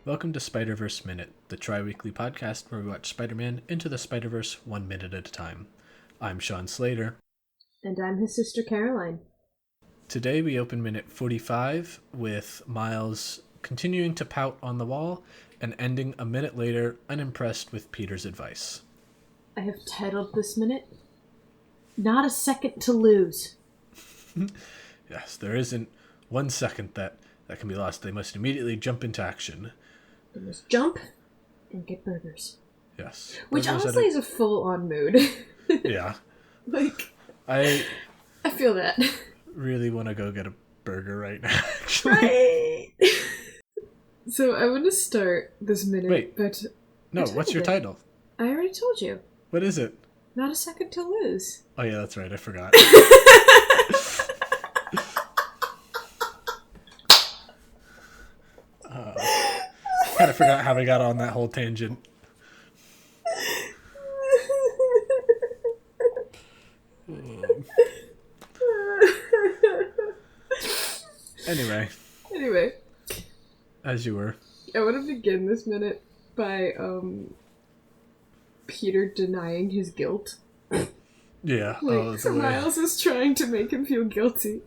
Welcome to Spider-Verse Minute, the tri-weekly podcast where we watch Spider-Man Into the Spider-Verse 1 minute at a time. I'm Sean Slater. And I'm his sister Caroline. Today we open minute 45 with Miles continuing to pout on the wall and ending a minute later unimpressed with Peter's advice. I have titled this minute, Not a Second to Lose. Yes, there isn't 1 second that can be lost. They must immediately jump into action. They must jump and get burgers. Yes. Which burgers honestly is a full-on mood. Yeah. I feel that. Really want to go get a burger right now, actually. Right! So I want to start this minute. Wait. But No, what's your title? I already told you. What is it? Not a second to lose. Oh yeah, that's right. I forgot. Kind of forgot how we got on that whole tangent. Anyway, as you were. I want to begin this minute by Peter denying his guilt. Yeah. So Miles is trying to make him feel guilty.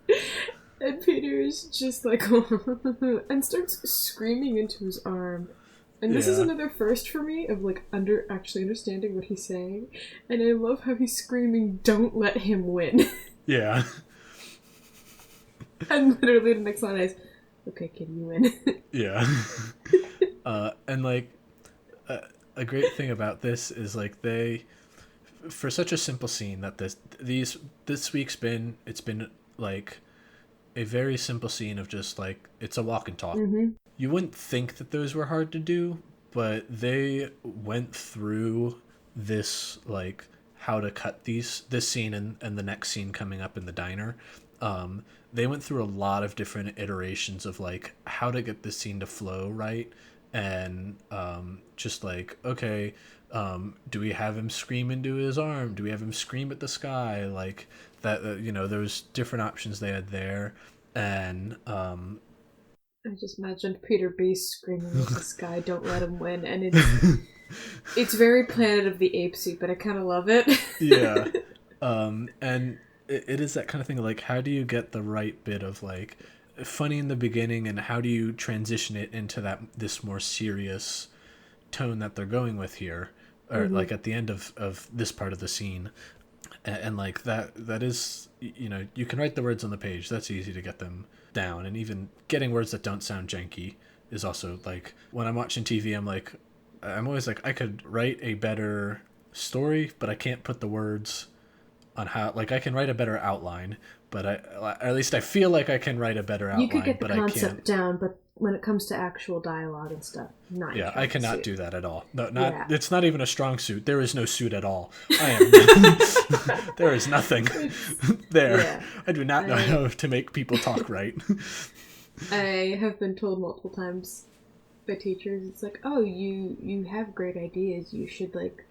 And Peter is just like, and starts screaming into his arm. And this is another first for me of like actually understanding what he's saying. And I love how he's screaming, "Don't let him win." Yeah. And literally the next line is, "Okay, kid, you win." Yeah. And like, a great thing about this is like they, for such a simple scene that this week's been like a very simple scene of just like, it's a walk and talk. Mm-hmm. You wouldn't think that those were hard to do, but they went through this, like, how to cut this scene and the next scene coming up in the diner. They went through a lot of different iterations of like how to get this scene to flow right. And just like, okay, do we have him scream into his arm? Do we have him scream at the sky? Like that, there was different options they had there. And I just imagined Peter B screaming at the sky, "Don't let him win," and it's very Planet of the Apes-y, but I kind of love it. Yeah. And it is that kind of thing, like, how do you get the right bit of like funny in the beginning, and how do you transition it into this more serious tone that they're going with here, or like at the end of this part of the scene. And like that is, you can write the words on the page. That's easy to get them down. And even getting words that don't sound janky is also like, when I'm watching TV, I'm always like, I could write a better story, but I can't put the words on how, like, I can write a better outline, but at least I feel like I can write a better outline. You could get the concept I can't. down, but when it comes to actual dialogue and stuff, not. Yeah, I cannot do that at all. No, Yeah. It's not even a strong suit. There is no suit at all. I am. There is nothing there. Yeah. I do not know how to make people talk right. I have been told multiple times by teachers, it's like, "Oh, you have great ideas. You should like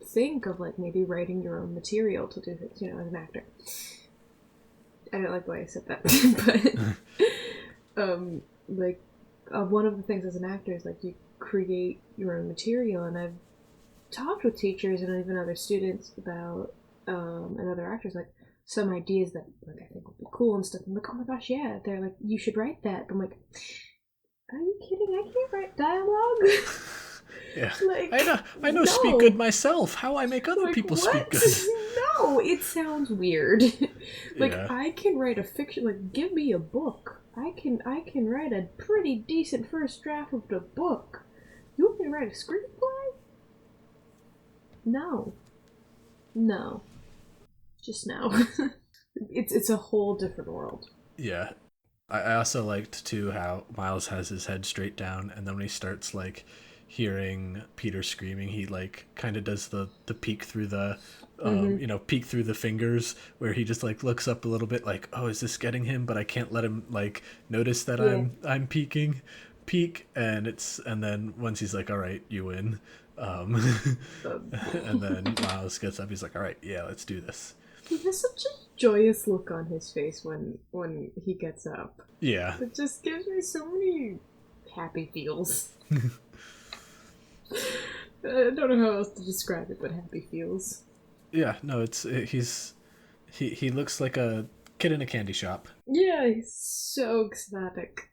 think of like maybe writing your own material to do things, as an actor." I don't like the way I said that, but one of the things as an actor is like you create your own material, and I've talked with teachers and even other students about and other actors, like, some ideas that like I think would be cool and stuff. I'm like, "Oh my gosh, yeah!" They're like, "You should write that." I'm like, "Are you kidding? I can't write dialogue." Yeah, like, I know. No. Speak good myself. How I make other people speak good? No, it sounds weird. I can write a fiction. Like, give me a book. I can write a pretty decent first draft of the book. You want me to write a screenplay? No, just no. It's a whole different world. Yeah, I also liked too how Miles has his head straight down, and then when he starts like hearing Peter screaming, he like kind of does the peek through the peek through the fingers, where he just like looks up a little bit, like, oh, is this getting him? But I can't let him like notice that I'm peek, and then once he's like, all right, you win, and then Miles gets up, he's like, all right, yeah, let's do this. He has such a joyous look on his face when he gets up. Yeah. It just gives me so many Happy Feels. I don't know how else to describe it, but Happy Feels. Yeah, no, he looks like a kid in a candy shop. Yeah, he's so ecstatic.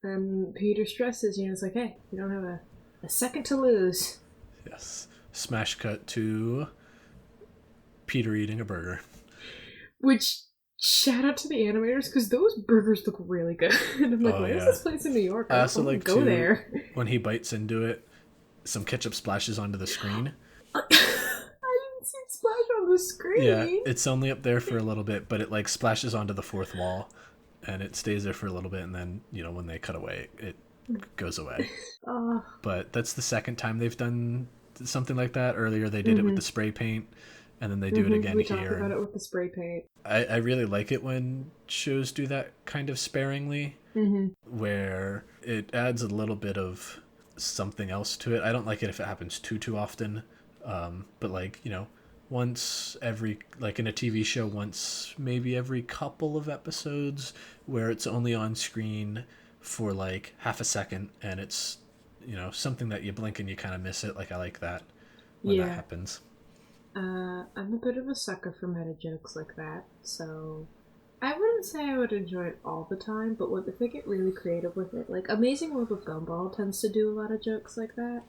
And Peter stresses, it's like, hey, you don't have a second to lose. Yes. Smash cut to Peter eating a burger. Which, shout out to the animators, because those burgers look really good. And I'm like, why is this place in New York? I also like go there. When he bites into it, some ketchup splashes onto the screen. I didn't see it splash on the screen. Yeah, it's only up there for a little bit, but it like splashes onto the fourth wall, and it stays there for a little bit, and then, when they cut away, it goes away. But that's the second time they've done something like that. Earlier they did it with the spray paint, and then they do it again we here. talked about it with the spray paint. I really like it when shows do that kind of sparingly, where it adds a little bit of something else to it. I don't like it if it happens too often, but like, once every, like in a TV show, once maybe every couple of episodes, where it's only on screen for like half a second, and it's something that you blink and you kind of miss it. Like, I like that when that happens. I'm a bit of a sucker for meta jokes like that, so I wouldn't say I would enjoy it all the time, but if they get really creative with it, like Amazing World of Gumball tends to do a lot of jokes like that,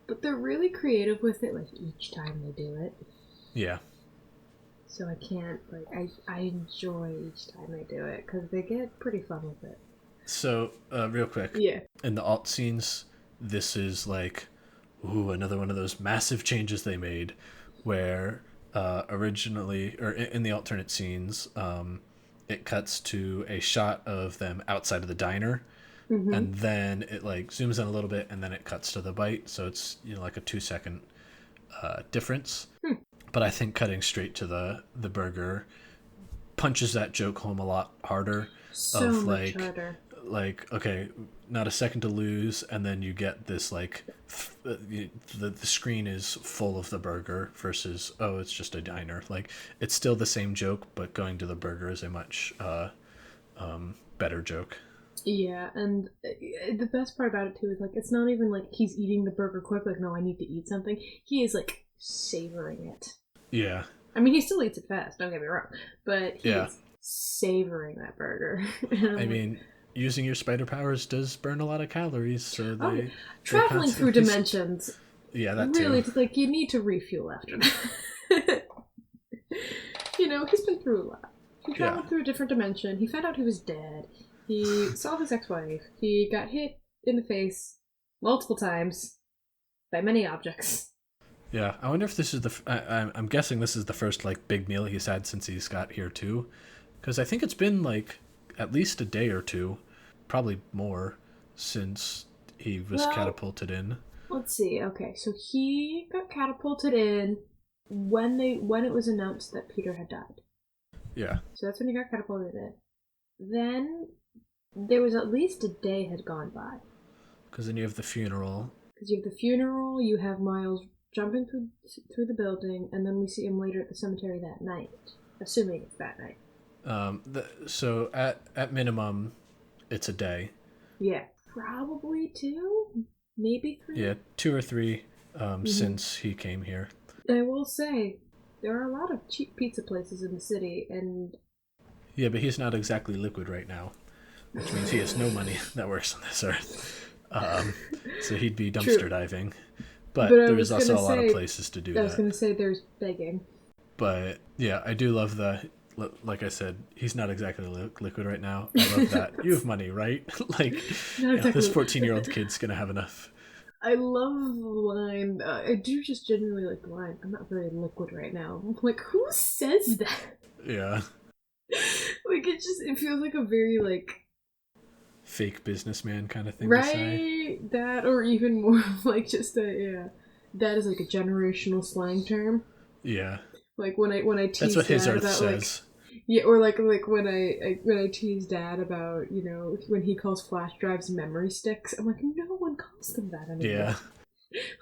but they're really creative with it, like each time they do it. Yeah. So I can't, like, I enjoy each time they do it, because they get pretty fun with it. So, real quick. Yeah. In the alt scenes, this is like, another one of those massive changes they made, where originally, or in the alternate scenes, it cuts to a shot of them outside of the diner, and then it like zooms in a little bit, and then it cuts to the bite, so it's like a 2-second difference. But I think cutting straight to the burger punches that joke home a lot harder. So much harder. Like, okay, not a second to lose, and then you get this like the screen is full of the burger versus, oh, it's just a diner. Like, it's still the same joke, but going to the burger is a much better joke. Yeah, and the best part about it too is like, it's not even like he's eating the burger quick, like, no, I need to eat something. He is like savoring it. Yeah. I mean, he still eats it fast, don't get me wrong, but he's savoring that burger. I mean, using your spider powers does burn a lot of calories, so traveling through dimensions. Yeah, that really, too. Like, you need to refuel after that. He's been through a lot. He traveled through a different dimension. He found out he was dead. He saw his ex-wife. He got hit in the face multiple times by many objects. Yeah, I wonder if this is I'm guessing this is the first like big meal he's had since he's got here too, because I think it's been like at least a day or two, probably more, since he was catapulted in. Let's see. Okay, so he got catapulted in when it was announced that Peter had died. Yeah. So that's when he got catapulted in. Then there was at least a day had gone by. Because then you have the funeral. You have Miles jumping through the building, and then we see him later at the cemetery that night, assuming it's that night. So at minimum, it's a day. Yeah, probably 2, maybe 3. Yeah, 2 or 3 since he came here. I will say, there are a lot of cheap pizza places in the city, and... Yeah, but he's not exactly liquid right now, which means he has no money that works on this earth. So he'd be dumpster diving. But there's also a lot of places to do that. I was going to say there's begging. But yeah, I do love like I said, he's not exactly liquid right now. I love that. You have money, right? Like, this 14-year-old kid's going to have enough. I love the line. I do just genuinely like the line. I'm not very liquid right now. I'm like, who says that? Yeah. Like, it feels like a very, like... fake businessman kind of thing right? To say. That, or even more of like just that is like a generational slang term. Yeah. Like when I tease that's what his Dad earth about, says. Like, yeah, or like when I tease Dad about, when he calls flash drives memory sticks, I'm like, no one calls them that anymore. Yeah.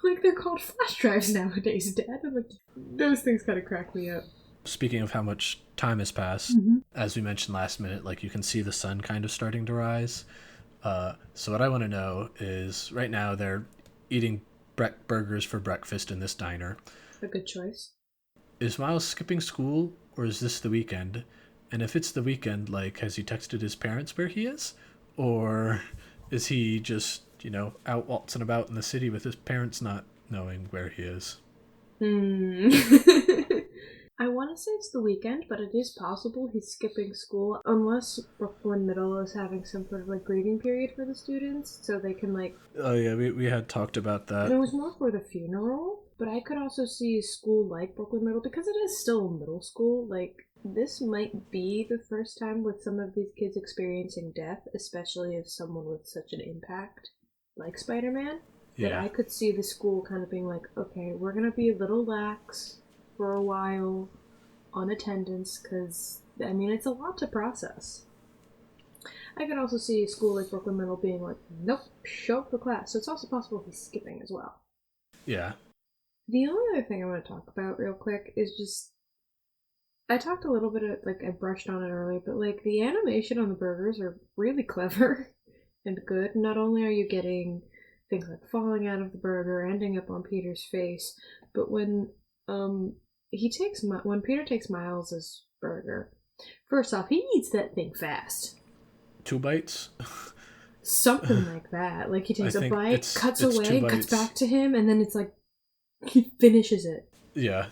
Like, they're called flash drives nowadays, Dad. I'm like, those things kind of crack me up. Speaking of how much time has passed, as we mentioned last minute, like, you can see the sun kind of starting to rise, So what I want to know is right now they're eating burgers for breakfast in this diner. A good choice. Is Miles skipping school or is this the weekend? And if it's the weekend, like, has he texted his parents where he is? Or is he just, out waltzing about in the city with his parents not knowing where he is? I want to say it's the weekend, but it is possible he's skipping school unless Brooklyn Middle is having some sort of like grieving period for the students, so they can like. Oh yeah, we had talked about that. It was more for the funeral, but I could also see a school like Brooklyn Middle because it is still middle school. Like this might be the first time with some of these kids experiencing death, especially if someone with such an impact like Spider-Man. That I could see the school kind of being like, okay, we're gonna be a little lax for a while on attendance because I mean it's a lot to process. I could also see a school like Brooklyn Middle being like, nope, show up for class. So it's also possible he's skipping as well. Yeah. The only other thing I want to talk about real quick is just I talked a little bit of like I brushed on it earlier, but like the animation on the burgers are really clever and good. Not only are you getting things like falling out of the burger, ending up on Peter's face, but when when Peter takes Miles's burger, first off, he eats that thing fast. 2 bites? Something like that. Like he takes a bite, cuts away, cuts back to him, and then it's like he finishes it. Yeah.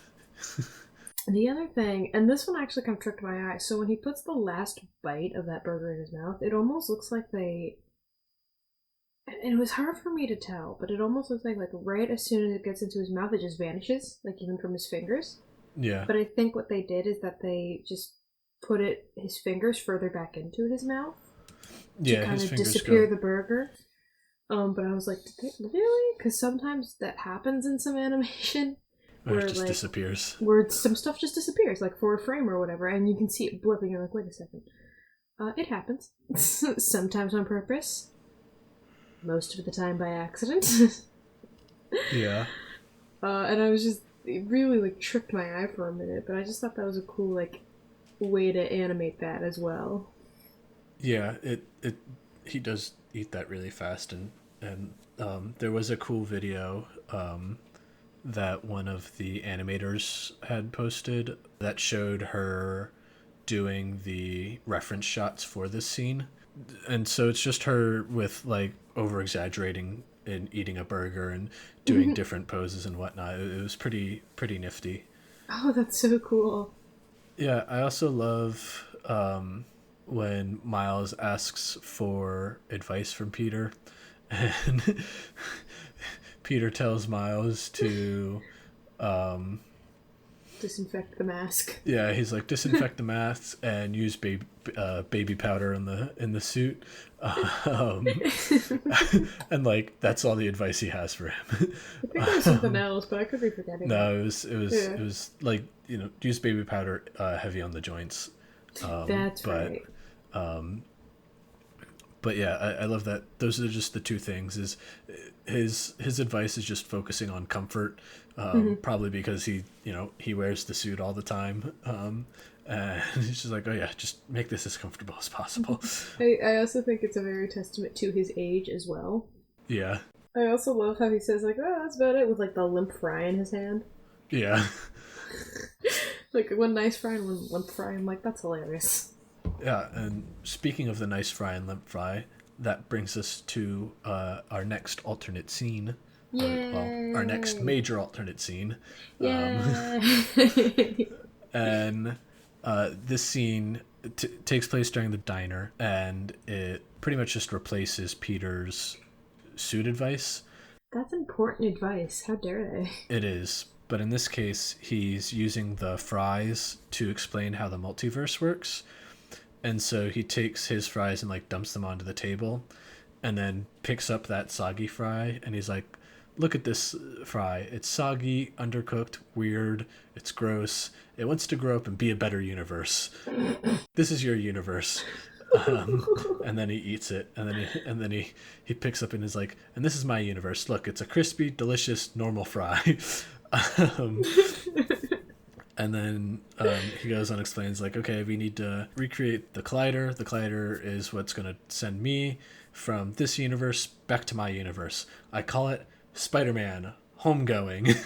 The other thing, and this one actually kind of tricked my eye, so when he puts the last bite of that burger in his mouth, it almost looks like and it was hard for me to tell, but it almost looks like right as soon as it gets into his mouth, it just vanishes, like even from his fingers. Yeah. But I think what they did is that they just put his fingers further back into his mouth to kind of disappear the burger. But I was like, did they really? Because sometimes that happens in some animation. Where it just disappears. Where some stuff just disappears, like for a frame or whatever, and you can see it blipping. You're like, wait a second. It happens. Sometimes on purpose. Most of the time by accident. Yeah. And I was just, it really like tricked my eye for a minute, but I just thought that was a cool like way to animate that as well. Yeah, he does eat that really fast, and there was a cool video that one of the animators had posted that showed her doing the reference shots for this scene. And so it's just her with like over exaggerating and eating a burger and doing different poses and whatnot. It was pretty nifty. Oh, that's so cool. Yeah, I also love when Miles asks for advice from Peter, and Peter tells Miles to disinfect the mask. Yeah, he's like, disinfect the mask and use baby powder in the suit, and like that's all the advice he has for him. I think it was something else, but I could be forgetting. No, it was like use baby powder heavy on the joints. That's right. But yeah, I love that. Those are just the two things. Is his advice is just focusing on comfort, probably because he wears the suit all the time, and he's just like, oh yeah, just make this as comfortable as possible. I also think it's a very testament to his age as well. Yeah. I also love how he says like, oh, that's about it, with like the limp fry in his hand. Yeah. Like one nice fry and one limp fry. I'm like, that's hilarious. Yeah, and speaking of the nice fry and limp fry, that brings us to our next alternate scene. Our next major alternate scene. And this scene takes place during the diner, and it pretty much just replaces Peter's suit advice. That's important advice. How dare they? It is. But in this case, he's using the fries to explain how the multiverse works. And so he takes his fries and like dumps them onto the table, and then picks up that soggy fry, and he's like, look at this fry. It's soggy, undercooked, weird, it's gross. It wants to grow up and be a better universe. This is your universe. And then he eats it, and then he picks up and is like, and this is my universe. Look, it's a crispy, delicious, normal fry. And then he goes on and explains, like, okay, we need to recreate the collider. The collider is what's going to send me from this universe back to my universe. I call it Spider-Man Homegoing.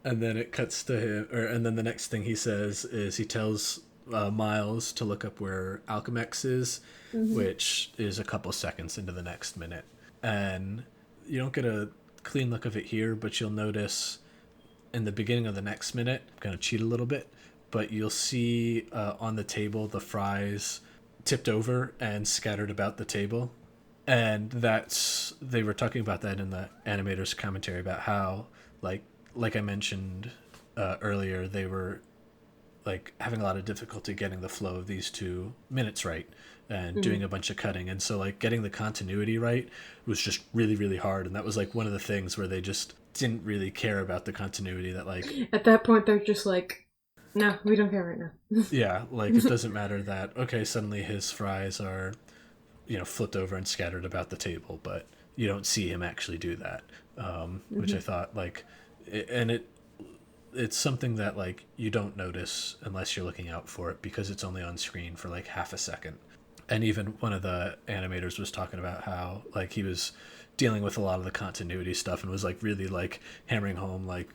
And then it cuts to him, and then the next thing he says is he tells Miles to look up where Alchemex is, which is a couple seconds into the next minute. And you don't get a clean look of it here, but you'll notice in the beginning of the next minute, I'm going to cheat a little bit, but you'll see on the table the fries tipped over and scattered about the table. And they were talking about that in the animator's commentary about how, like I mentioned earlier, they were like having a lot of difficulty getting the flow of these 2 minutes right and doing a bunch of cutting. And so like getting the continuity right was just really, really hard. And that was like one of the things where they just didn't really care about the continuity, that like at that point they're just like, no, we don't care right now. yeah, like it doesn't matter that, okay, suddenly his fries are, flipped over and scattered about the table, but you don't see him actually do that. Which I thought like, it's something that like you don't notice unless you're looking out for it, because it's only on screen for like half a second. And even one of the animators was talking about how like he was dealing with a lot of the continuity stuff and was like really like hammering home, like,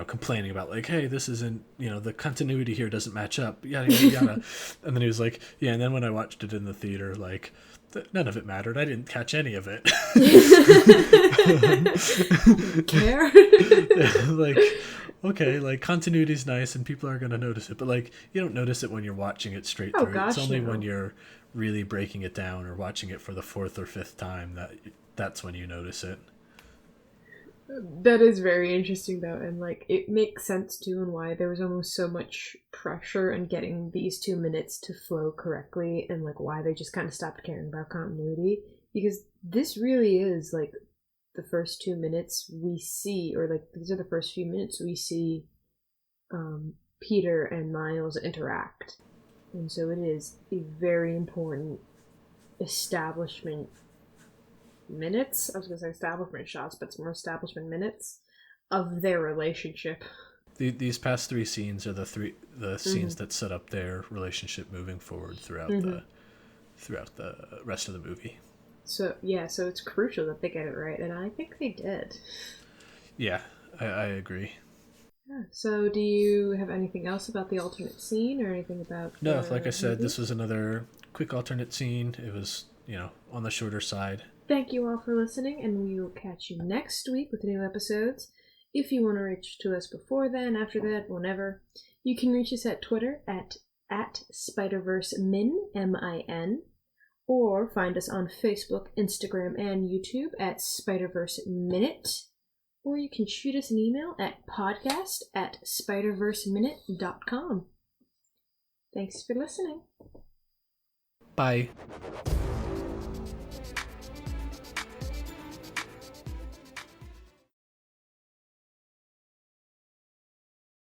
complaining about like, hey, this isn't, the continuity here doesn't match up, yada yada yada. And then he was like, yeah, and then when I watched it in the theater, like none of it mattered. I didn't catch any of it. Care? Like, okay, like continuity's nice and people are gonna notice it, but like you don't notice it when you're watching it straight through. Gosh, it's only no. when you're really breaking it down or watching it for the 4th or 5th time that's when you notice it. That is very interesting though, and like it makes sense too, and why there was almost so much pressure in getting these 2 minutes to flow correctly, and like why they just kind of stopped caring about continuity, because this really is like the first 2 minutes we see, or like these are the first few minutes we see Peter and Miles interact, and so it is a very important establishment minutes. I was going to say establishment shots, but it's more establishment minutes of their relationship. These past 3 scenes are the scenes that set up their relationship moving forward throughout the rest of the movie. So yeah, so it's crucial that they get it right, and I think they did. Yeah, I agree. Yeah. So do you have anything else about the alternate scene or anything about No, like I said, movie? this was another quick alternate scene. It was, on the shorter side. Thank you all for listening, and we will catch you next week with new episodes. If you want to reach to us before then, after that, whenever, you can reach us at Twitter at SpiderVerseMin, M-I-N, or find us on Facebook, Instagram, and YouTube at Spiderverse Minute, or you can shoot us an email at podcast@spiderverseminute.com. Thanks for listening. Bye.